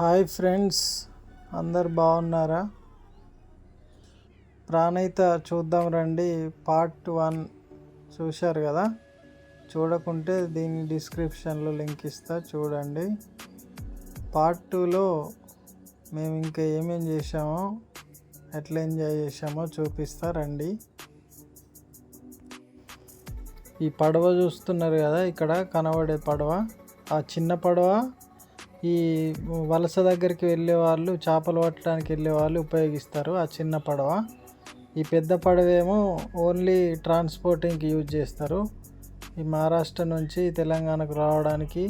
Hi friends, అందరు బాగున్నారా? ప్రాణహిత చూద్దాం రండి. పార్ట్ 1 చూశారు కదా. చూడకుంటే దీని డిస్క్రిప్షన్లో లింక్ ఇస్తా, చూడండి. పార్ట్ 2లో మేము ఇంకా ఏమేం చేసామో, ఎట్లా ఎంజాయ్ చేసామో చూపిస్తా రండి. ఈ పడవ చూస్తున్నారు కదా, ఇక్కడ కనబడే పడవ, ఆ చిన్న పడవ ఈ వలస దగ్గరికి వెళ్ళే వాళ్ళు, చేపలు పట్టడానికి వెళ్ళే వాళ్ళు ఉపయోగిస్తారు ఆ చిన్న పడవ. ఈ పెద్ద పడవ ఏమో ఓన్లీ ట్రాన్స్పోర్టింగ్కి యూజ్ చేస్తారు. ఈ మహారాష్ట్ర నుంచి తెలంగాణకు రావడానికి,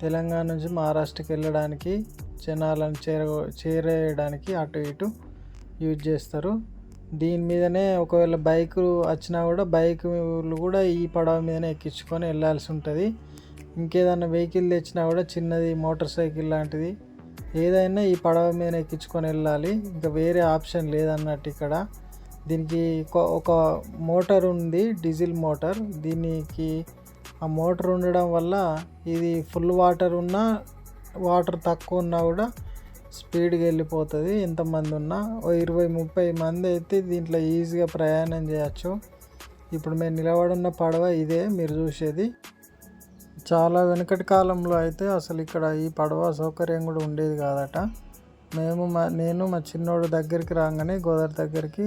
తెలంగాణ నుంచి మహారాష్ట్రకి వెళ్ళడానికి, జనాలను చేరేయడానికి అటు ఇటు యూజ్ చేస్తారు. దీని మీదనే ఒకవేళ బైకు వచ్చినా కూడా బైకులు కూడా ఈ పడవ మీదనే ఎక్కించుకొని వెళ్ళాల్సి ఉంటుంది. ఇంకేదన్నా వెహికల్ తెచ్చినా కూడా చిన్నది మోటార్ సైకిల్ లాంటిది ఏదైనా ఈ పడవ మీద ఎక్కించుకొని వెళ్ళాలి. ఇంకా వేరే ఆప్షన్ లేదన్నట్టు ఇక్కడ. దీనికి ఒక మోటార్ ఉంది, డీజిల్ మోటార్. దీనికి ఆ మోటార్ ఉండడం వల్ల ఇది ఫుల్ వాటర్ ఉన్నా, వాటర్ తక్కువ ఉన్నా కూడా స్పీడ్గా వెళ్ళిపోతుంది. ఎంతమంది ఉన్నా 20-30 మంది అయితే దీంట్లో ఈజీగా ప్రయాణం చేయొచ్చు. ఇప్పుడు మేము నిలబడున్న పడవ ఇదే మీరు చూసేది. చాలా వెనకటి కాలంలో అయితే అసలు ఇక్కడ ఈ పడవ సౌకర్యం కూడా ఉండేది కాదట. నేను మా చిన్నోడు దగ్గరికి రాగానే గోదావరి దగ్గరికి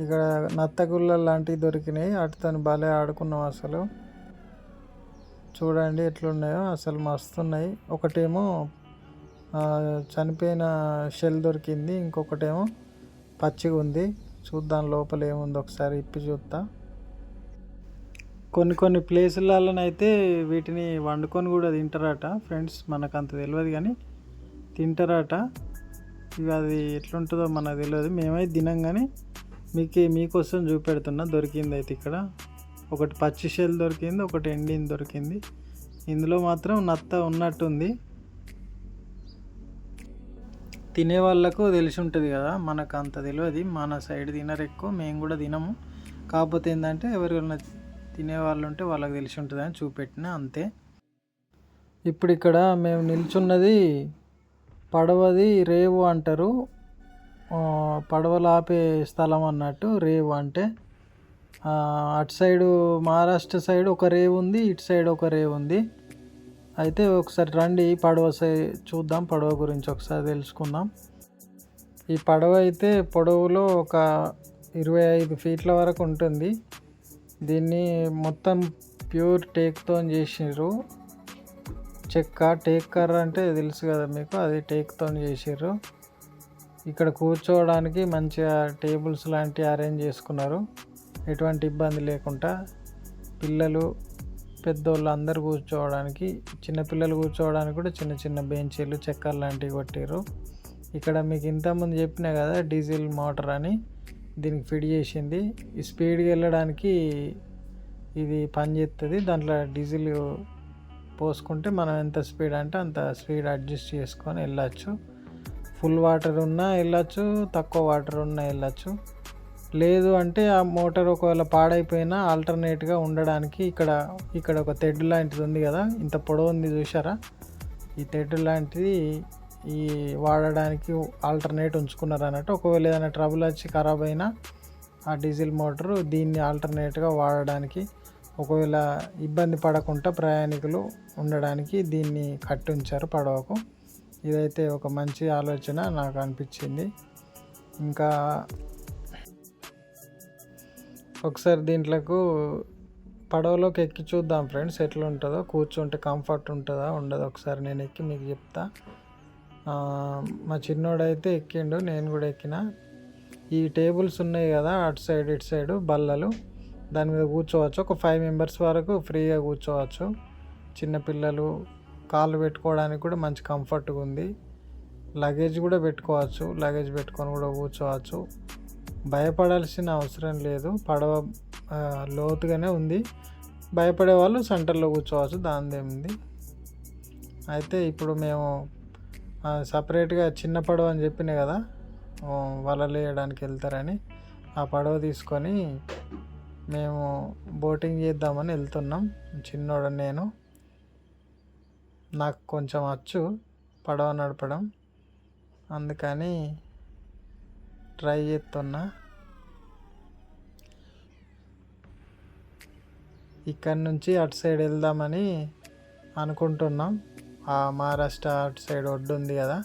ఇక్కడ నత్తగుళ్ళ లాంటివి దొరికినాయి. వాటితో భలే ఆడుకున్నాం. అసలు చూడండి ఎట్లున్నాయో, అసలు మస్తున్నాయి. ఒకటేమో చనిపోయిన షెల్ దొరికింది, ఇంకొకటేమో పచ్చిగా ఉంది. చూద్దాం లోపల ఏముందో, ఒకసారి ఇప్పి చూద్దాం. కొన్ని ప్లేసులలోనైతే వీటిని వండుకొని కూడా తింటారట ఫ్రెండ్స్. మనకు అంత తెలియదు కానీ తింటారట. ఇవి అది ఎట్లుంటుందో మనకు తెలియదు. మేమైతే తినం కానీ మీకోసం చూపెడుతున్నా. దొరికింది అయితే ఇక్కడ ఒకటి పచ్చి షెల్ దొరికింది, ఒకటి ఎండింది దొరికింది. ఇందులో మాత్రం నత్త ఉన్నట్టుంది. తినే వాళ్ళకు తెలిసి ఉంటుంది కదా, మనకు అంత తెలియదు. మన సైడ్ తినరు ఎక్కువ, మేము కూడా తినము. కాకపోతే ఏంటంటే ఎవరికైనా తినేవాళ్ళు ఉంటే వాళ్ళకి తెలిసి ఉంటుందని చూపెట్టిన, అంతే. ఇప్పుడు ఇక్కడ మేము నిల్చున్నది పడవది రేవు అంటారు. పడవలు ఆపే స్థలం అన్నట్టు రేవు అంటే. అటు సైడు మహారాష్ట్ర సైడ్ ఒక రేవు ఉంది, ఇటు సైడ్ ఒక రేవు ఉంది. అయితే ఒకసారి రండి పడవ చూద్దాం. పడవ గురించి ఒకసారి తెలుసుకుందాం. ఈ పడవ అయితే పొడవులో ఒక 25 ఫీట్ల వరకు ఉంటుంది. దీన్ని మొత్తం ప్యూర్ టేక్తో చేసిర్రు. టేక్ కర్ర అంటే తెలుసు కదా మీకు, అది టేక్తో చేసిర్రు. ఇక్కడ కూర్చోవడానికి మంచిగా టేబుల్స్ లాంటివి అరేంజ్ చేసుకున్నారు, ఎటువంటి ఇబ్బంది లేకుండా. పిల్లలు పెద్దోళ్ళు అందరు కూర్చోవడానికి, చిన్నపిల్లలు కూర్చోవడానికి కూడా చిన్న చిన్న బెంచీలు చక్కర్ లాంటివి కొట్టారు. ఇక్కడ మీకు ఇంతకుముందు చెప్పినా కదా డీజిల్ మోటార్ అని, దీనికి ఫిట్ చేసింది. ఈ స్పీడ్గా వెళ్ళడానికి ఇది పనిచేస్తుంది. దాంట్లో డీజిల్ పోసుకుంటే మనం ఎంత స్పీడ్ అంటే అంత స్పీడ్ అడ్జస్ట్ చేసుకొని వెళ్ళచ్చు. ఫుల్ వాటర్ ఉన్నా వెళ్ళచ్చు, తక్కువ వాటర్ ఉన్నా వెళ్ళచ్చు. లేదు అంటే ఆ మోటార్ ఒకవేళ పాడైపోయినా ఆల్టర్నేట్గా ఉండడానికి ఇక్కడ ఒక తెడ్డు లాంటిది ఉంది కదా, ఇంత పొడవు ఉంది చూసారా. ఈ తెడ్డు లాంటిది ఈ వాడడానికి ఆల్టర్నేట్ ఉంచుకున్నారు అన్నట్టు. ఒకవేళ ఏదైనా ట్రబుల్ వచ్చి ఖరాబ్ అయినా ఆ డీజిల్ మోటారు దీన్ని ఆల్టర్నేట్గా వాడడానికి, ఒకవేళ ఇబ్బంది పడకుండా ప్రయాణికులు ఉండడానికి దీన్ని కట్టి ఉంచారు పడవకు. ఇదైతే ఒక మంచి ఆలోచన నాకు అనిపించింది. ఇంకా ఒకసారి దీంట్లోకి పడవలోకి ఎక్కి చూద్దాం ఫ్రెండ్స్, ఎట్లా ఉంటుందో. కూర్చుంటే కంఫర్ట్ ఉంటుందా ఉండదు, ఒకసారి నేను ఎక్కి మీకు చెప్తా. మా చిన్నోడైతే ఎక్కిండు, నేను కూడా ఎక్కిన. ఈ టేబుల్స్ ఉన్నాయి కదా అటు సైడ్ ఇటు సైడు బల్లలు, దాని మీద కూర్చోవచ్చు. ఒక 5 మెంబర్స్ వరకు ఫ్రీగా కూర్చోవచ్చు. చిన్నపిల్లలు కాళ్ళు పెట్టుకోవడానికి కూడా మంచి కంఫర్ట్గా ఉంది. లగేజ్ కూడా పెట్టుకోవచ్చు, లగేజ్ పెట్టుకొని కూడా కూర్చోవచ్చు. భయపడాల్సిన అవసరం లేదు. పడవ లోతుగానే ఉంది. భయపడే వాళ్ళు సెంటర్లో కూర్చోవచ్చు, దానిదేముంది. అయితే ఇప్పుడు మేము సపరేట్గా చిన్న పడవ అని చెప్పిన కదా, వలలు వేయడానికి వెళ్తారని, ఆ పడవ తీసుకొని మేము బోటింగ్ చేద్దామని వెళ్తున్నాం. చిన్నోడు నేను, నాకు కొంచెం వచ్చు పడవ నడపడం. అందుకని ట్రై చేస్తున్నా. ఇక్కడ నుంచి అటు సైడ్ వెళ్దామని అనుకుంటున్నాం. ఆ మహారాష్ట్ర అటు సైడ్ ఒడ్డు ఉంది కదా,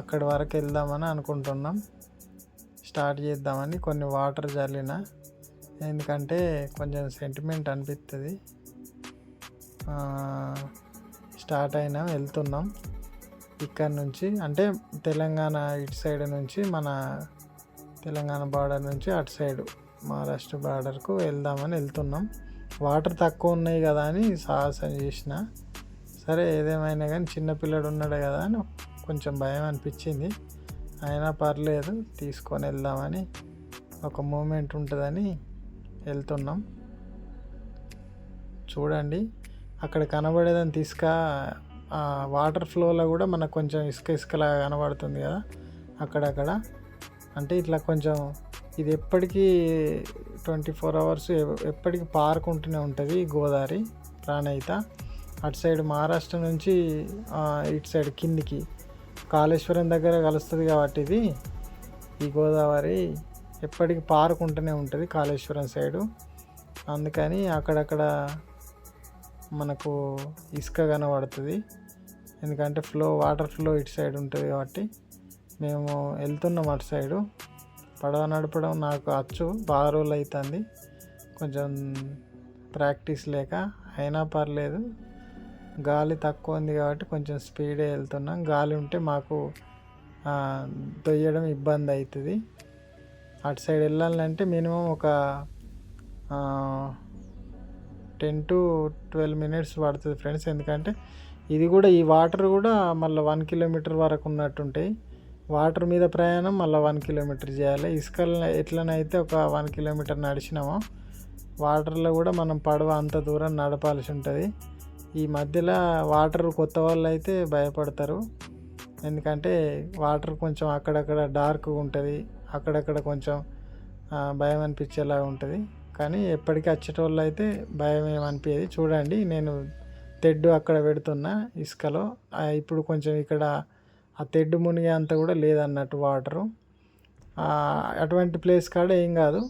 అక్కడి వరకు వెళ్దామని అనుకుంటున్నాం. స్టార్ట్ చేద్దామని కొన్ని వాటర్ చల్లిన, ఎందుకంటే కొంచెం సెంటిమెంట్ అనిపిస్తుంది. స్టార్ట్ అయినా వెళ్తున్నాం ఇక్కడ నుంచి, అంటే తెలంగాణ ఇటు సైడ్ నుంచి, మన తెలంగాణ బార్డర్ నుంచి అటు సైడు మహారాష్ట్ర బార్డర్కు వెళ్దామని వెళ్తున్నాం. వాటర్ తక్కువ ఉన్నాయి కదా అని సాహసం చేసిన. సరే ఏదేమైనా కానీ చిన్నపిల్లడు ఉన్నాడు కదా అని కొంచెం భయం అనిపించింది. అయినా పర్లేదు, తీసుకొని వెళ్దామని, ఒక మూమెంట్ ఉంటుందని వెళ్తున్నాం. చూడండి అక్కడ కనబడేదని వాటర్ ఫ్లోలో కూడా మనకు కొంచెం ఇసుకలాగా కనబడుతుంది కదా అక్కడక్కడ. అంటే ఇట్లా కొంచెం ఇది ఎప్పటికీ 24 hours ఎప్పటికీ పారుకుంటూనే ఉంటుంది గోదావరి ప్రాణహిత. అటు సైడ్ మహారాష్ట్ర నుంచి ఇటు సైడ్ కిందికి కాళేశ్వరం దగ్గర కలుస్తుంది కాబట్టి ఇది ఈ గోదావరి ఎప్పటికీ పారుకుంటూనే ఉంటుంది కాళేశ్వరం సైడు. అందుకని అక్కడక్కడ మనకు ఇసుక కనబడుతుంది, ఎందుకంటే వాటర్ ఫ్లో ఇటు సైడ్ ఉంటుంది కాబట్టి. మేము వెళ్తున్నాం అటు సైడు. పడవ నడపడం నాకు వచ్చు, బాగా రోజులు అవుతుంది, కొంచెం ప్రాక్టీస్ లేక. అయినా పర్లేదు, గాలి తక్కువ ఉంది కాబట్టి కొంచెం స్పీడే వెళ్తున్నాం. గాలి ఉంటే మాకు తొయ్యడం ఇబ్బంది అవుతుంది. అటు సైడ్ వెళ్ళాలంటే మినిమం ఒక 10 to 12 minutes పడుతుంది ఫ్రెండ్స్. ఎందుకంటే ఇది కూడా, ఈ వాటర్ కూడా మళ్ళీ 1 kilometer వరకు ఉన్నట్టుంటాయి. వాటర్ మీద ప్రయాణం మళ్ళీ 1 kilometer చేయాలి. ఇసుకలు ఎట్లనైతే ఒక 1 kilometer నడిచినామో, వాటర్లో కూడా మనం పడవ అంత దూరం నడపాల్సి ఉంటుంది. ఈ మధ్యలో వాటర్ కొత్త వాళ్ళు అయితే భయపడతారు, ఎందుకంటే వాటర్ కొంచెం అక్కడక్కడ డార్క్గా ఉంటుంది, అక్కడక్కడ కొంచెం భయం అనిపించేలాగా ఉంటుంది. కానీ ఎప్పటికీ వచ్చేటోళ్ళు అయితే భయం ఏమనిపించేది. చూడండి నేను తెడ్డు అక్కడ పెడుతున్నా ఇసుకలో. ఇప్పుడు కొంచెం ఇక్కడ ఆ తెడ్డు మునిగే అంత కూడా లేదన్నట్టు వాటరు. అటువంటి ప్లేస్ కాడ ఏం కాదు,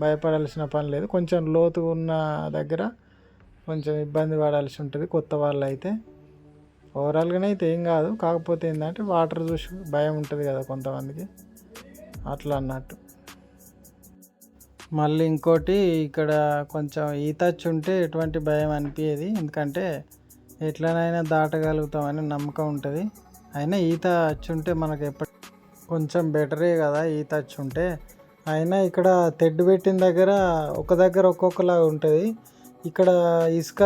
భయపడాల్సిన పని లేదు. కొంచెం లోతు ఉన్న దగ్గర కొంచెం ఇబ్బంది పడాల్సి ఉంటుంది కొత్త వాళ్ళు అయితే. ఓవరాల్గానే అయితే ఏం కాదు, కాకపోతే ఏంటంటే వాటర్ చూసి భయం ఉంటుంది కదా కొంతమందికి, అట్లా అన్నట్టు. మళ్ళీ ఇంకోటి, ఇక్కడ కొంచెం ఈత వచ్చి ఉంటే ఎటువంటి భయం అనిపించేది, ఎందుకంటే ఎట్లనైనా దాటగలుగుతామని నమ్మకం ఉంటుంది. అయినా ఈత వచ్చి ఉంటే మనకు కొంచెం బెటరే కదా ఈత వచ్చి ఉంటే. అయినా ఇక్కడ తెడ్డు పెట్టిన దగ్గర ఒక దగ్గర ఒక్కొక్కలాగా ఉంటుంది. ఇక్కడ ఇసుక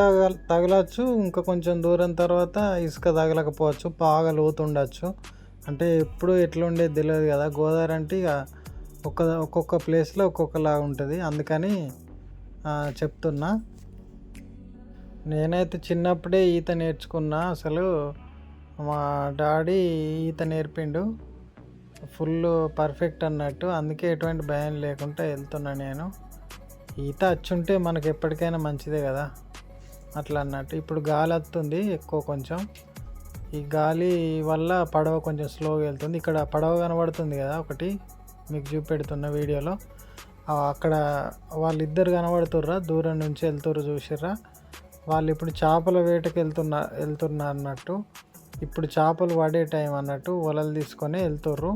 తగలచ్చు, ఇంకా కొంచెం దూరం తర్వాత ఇసుక తగలకపోవచ్చు, బాగా లోతు ఉండొచ్చు. అంటే ఎప్పుడు ఎట్లుండేది తెలియదు కదా, గోదావరి అంటే ఇక ఒక్కొక్క ప్లేస్లో ఒక్కొక్కలాగా ఉంటుంది. అందుకని చెప్తున్నా. నేనైతే చిన్నప్పుడే ఈత నేర్చుకున్నా. అసలు మా డాడీ ఈత నేర్పిండు, ఫుల్ పర్ఫెక్ట్ అన్నట్టు. అందుకే ఎటువంటి భయం లేకుండా వెళ్తున్నా నేను. ఈత వచ్చుంటే మనకు ఎప్పటికైనా మంచిదే కదా, అట్లా అన్నట్టు. ఇప్పుడు గాలి వస్తుంది ఎక్కువ కొంచెం, ఈ గాలి వల్ల పడవ కొంచెం స్లోగా వెళ్తుంది. ఇక్కడ పడవ కనబడుతుంది కదా ఒకటి, మీకు చూపెడుతున్న వీడియోలో. అక్కడ వాళ్ళిద్దరు కనబడుతుర్రా, దూరం నుంచి వెళ్తుర్రు, చూసిర్రా? వాళ్ళు ఇప్పుడు చేపల వేటకి వెళ్తున్నారు అన్నట్టు. ఇప్పుడు చేపలు పడే టైం అన్నట్టు, వలలు తీసుకొని వెళ్తుర్రు.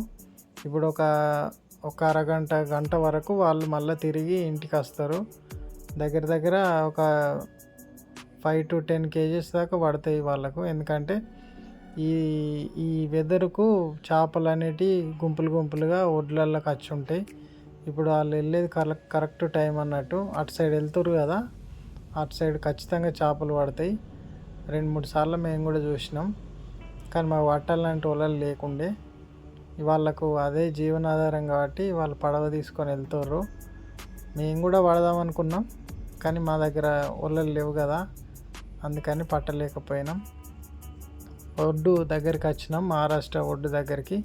ఇప్పుడు ఒక గంట వరకు వాళ్ళు మళ్ళీ తిరిగి ఇంటికి వస్తారు. దగ్గర ఒక 5 to 10 kgs దాకా పడతాయి వాళ్ళకు. ఎందుకంటే ఈ వెదర్కు చేపలు అనేటివి గుంపులుగా ఒడ్లలోకి వచ్చి ఉంటాయి. ఇప్పుడు వాళ్ళు వెళ్ళేది కరెక్ట్ టైం అన్నట్టు. అటు సైడ్ వెళ్తురు కదా, అటు సైడ్ ఖచ్చితంగా చేపలు పడతాయి. 2-3 సార్లు మేము కూడా చూసినాం, కానీ మాకు పట్టాలంటే వలలు లేకుండే. వాళ్ళకు అదే జీవనాధారం కాబట్టి వాళ్ళు పడవ తీసుకొని వెళ్తుర్రు. మేము కూడా పడదాం అనుకున్నాం, కానీ మా దగ్గర వలలు లేవు కదా, అందుకని పట్టలేకపోయినాం. ఒడ్డు దగ్గరికి వచ్చినాం, మహారాష్ట్ర ఒడ్డు దగ్గరికి.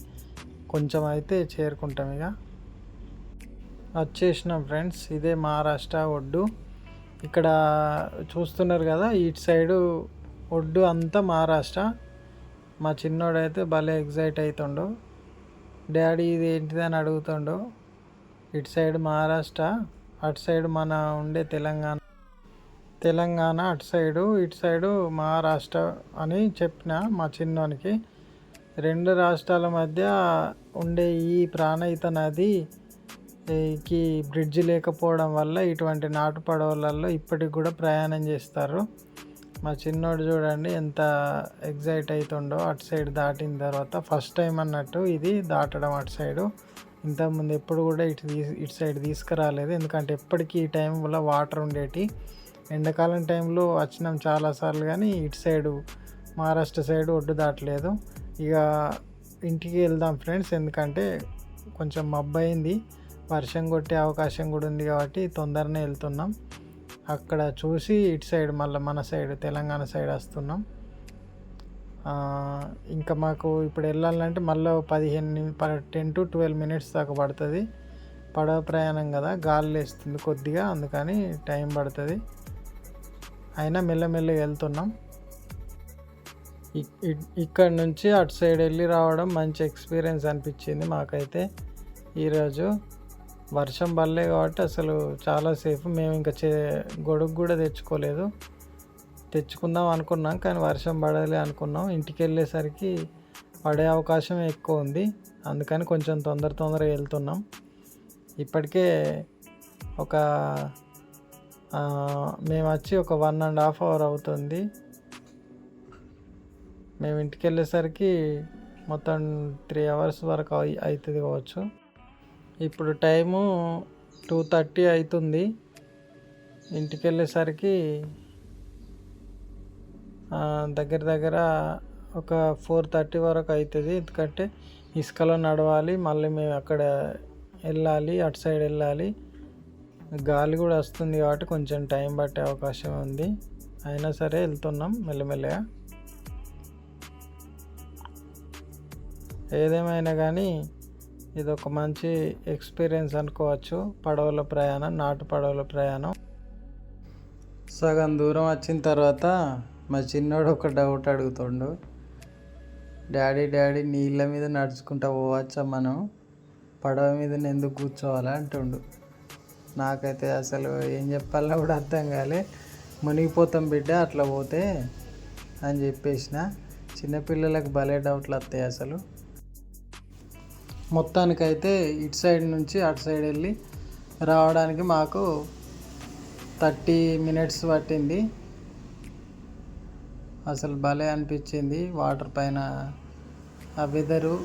కొంచెం అయితే చేరుకుంటాం, ఇక వచ్చేసినాం ఫ్రెండ్స్. ఇదే మహారాష్ట్ర ఒడ్డు. ఇక్కడ చూస్తున్నారు కదా, ఇటు సైడు ఒడ్డు అంతా మహారాష్ట్ర. మా చిన్నోడైతే భలే ఎగ్జైట్ అవుతుండు, డాడీ ఇది ఏంటిది అని అడుగుతుండు. ఇటు సైడ్ మహారాష్ట్ర, అటు సైడ్ మన ఉండే తెలంగాణ అటు సైడు, ఇటు సైడు మహారాష్ట్ర అని చెప్పిన మా చిన్నోనికి. 2 రాష్ట్రాల మధ్య ఉండే ఈ ప్రాణహిత నదికి బ్రిడ్జ్ లేకపోవడం వల్ల ఇటువంటి నాటు పడవలలో ఇప్పటికి కూడా ప్రయాణం చేస్తారు. మా చిన్నోడు చూడండి ఎంత ఎగ్జైట్ అవుతుండో అటు సైడ్ దాటిన తర్వాత. ఫస్ట్ టైం అన్నట్టు ఇది దాటడం అటు సైడు. ఇంతకుముందు ఎప్పుడు కూడా ఇటు సైడ్ తీసుకురాలేదు, ఎందుకంటే ఎప్పటికీ ఈ టైంలో వాటర్ ఉండేటి. ఎండాకాలం టైంలో వచ్చినాం చాలాసార్లు, కానీ ఇటు సైడు మహారాష్ట్ర సైడు ఒడ్డు దాటలేదు. ఇక ఇంటికి వెళ్దాం ఫ్రెండ్స్, ఎందుకంటే కొంచెం మబ్బు అయింది, వర్షం కొట్టే అవకాశం కూడా ఉంది కాబట్టి తొందరనే వెళ్తున్నాం. అక్కడ చూసి ఇటు సైడ్ మళ్ళీ మన సైడ్ తెలంగాణ సైడ్ వస్తున్నాం. ఇంకా మాకు ఇప్పుడు వెళ్ళాలంటే మళ్ళీ 10 to 12 minutes దాకా పడుతుంది. పడవ ప్రయాణం కదా, గాలి వేస్తుంది కొద్దిగా, అందుకని టైం పడుతుంది. అయినా మెల్లమెల్లగా వెళ్తున్నాం. ఇక్కడ నుంచి అటు సైడ్ వెళ్ళి రావడం మంచి ఎక్స్పీరియన్స్ అనిపించింది మాకైతే. ఈరోజు వర్షం పడలే కాబట్టి అసలు చాలా సేఫ్. మేము ఇంకా గొడుగు కూడా తెచ్చుకుందాం అనుకున్నాం, కానీ వర్షం పడలే అనుకున్నాం. ఇంటికి వెళ్ళేసరికి పడే అవకాశం ఎక్కువ ఉంది, అందుకని కొంచెం తొందరగా వెళ్తున్నాం. ఇప్పటికే మేము వచ్చి ఒక 1.5 hour అవుతుంది. మేము ఇంటికి వెళ్ళేసరికి మొత్తం 3 hours వరకు అవుతుంది కావచ్చు. ఇప్పుడు టైము 2:30 అవుతుంది. ఇంటికి వెళ్ళేసరికి దగ్గర ఒక 4:30 వరకు అవుతుంది, ఎందుకంటే ఇసుకలో నడవాలి, మళ్ళీ మేము అక్కడ వెళ్ళాలి, అటు సైడ్ వెళ్ళాలి. గాలి కూడా వస్తుంది కాబట్టి కొంచెం టైం పట్టే అవకాశం ఉంది. అయినా సరే వెళ్తున్నాం మెల్లమెల్లగా. ఏదేమైనా కానీ ఇది ఒక మంచి ఎక్స్పీరియన్స్ అనుకోవచ్చు, పడవల ప్రయాణం, నాటు పడవల ప్రయాణం. సగం దూరం వచ్చిన తర్వాత మా చిన్నోడు ఒక డౌట్ అడుగుతుండు. డాడీ నీళ్ళ మీద నడుచుకుంటా పోవచ్చా, మనం పడవ మీద ఎందుకు కూర్చోవాలా అంటుండు. నాకైతే అసలు ఏం చెప్పాలో కూడా అర్థం కాలే. మునిగిపోతాం బిడ్డ అట్లా పోతే అని చెప్పేసిన. చిన్నపిల్లలకు భలే డౌట్లు వస్తాయి అసలు. మొత్తానికైతే ఇటు సైడ్ నుంచి అటు సైడ్ వెళ్ళి రావడానికి మాకు 30 minutes పట్టింది. అసలు భలే అనిపించింది. వాటర్ పైన ఆ వెదరు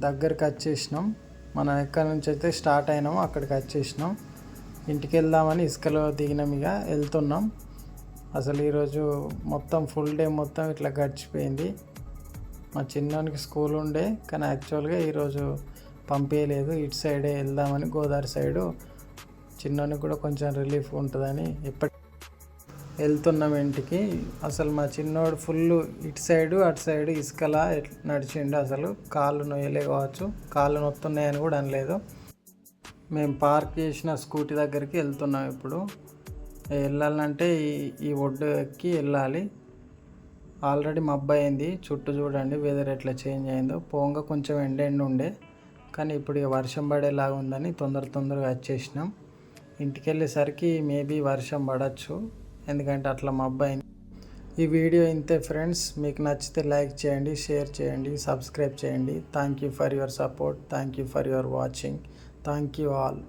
దగ్గరికి వచ్చేసినాం. మనం ఎక్కడి నుంచి అయితే స్టార్ట్ అయినామో అక్కడికి వచ్చేసినాం. ఇంటికి వెళ్దామని ఇసుకలో దిగినాం, ఇక వెళ్తున్నాం. అసలు ఈరోజు మొత్తం ఫుల్ డే మొత్తం ఇట్లా గడిచిపోయింది. మా చిన్నోనికి స్కూల్ ఉండే, కానీ యాక్చువల్గా ఈరోజు పంపించలేదు. ఇటు సైడే వెళ్దామని, గోదావరి సైడు. చిన్నోనికి కూడా కొంచెం రిలీఫ్ ఉంటుందని వెళ్తున్నాం ఇంటికి. అసలు మా చిన్నోడు ఫుల్ ఇటు సైడు అటు సైడు ఇసుకలా నడిచిండు. అసలు కాళ్ళు నొయ్యలే కావచ్చు, కాళ్ళు నొత్తున్నాయని కూడా అనలేదు. మేము పార్క్ చేసిన స్కూటీ దగ్గరికి వెళ్తున్నాం. ఇప్పుడు వెళ్ళాలంటే ఈ ఒడ్డు ఎక్కి వెళ్ళాలి. ఆల్రెడీ మబ్బు అయింది, చుట్టూ చూడండి వెదర్ ఎట్లా చేంజ్ అయిందో. పోంగా కొంచెం ఎండ ఉండే, కానీ ఇప్పుడు ఇక వర్షం పడేలాగా ఉందని తొందరగా వచ్చేసినాం. ఇంటికి వెళ్ళేసరికి మేబీ వర్షం పడవచ్చు, ఎందుకంటే అట్లా మబ్బు అయింది. ఈ వీడియో ఇంతే ఫ్రెండ్స్. మీకు నచ్చితే లైక్ చేయండి, షేర్ చేయండి, సబ్స్క్రైబ్ చేయండి. Thank you for your support. Thank you for your watching. Thank you all.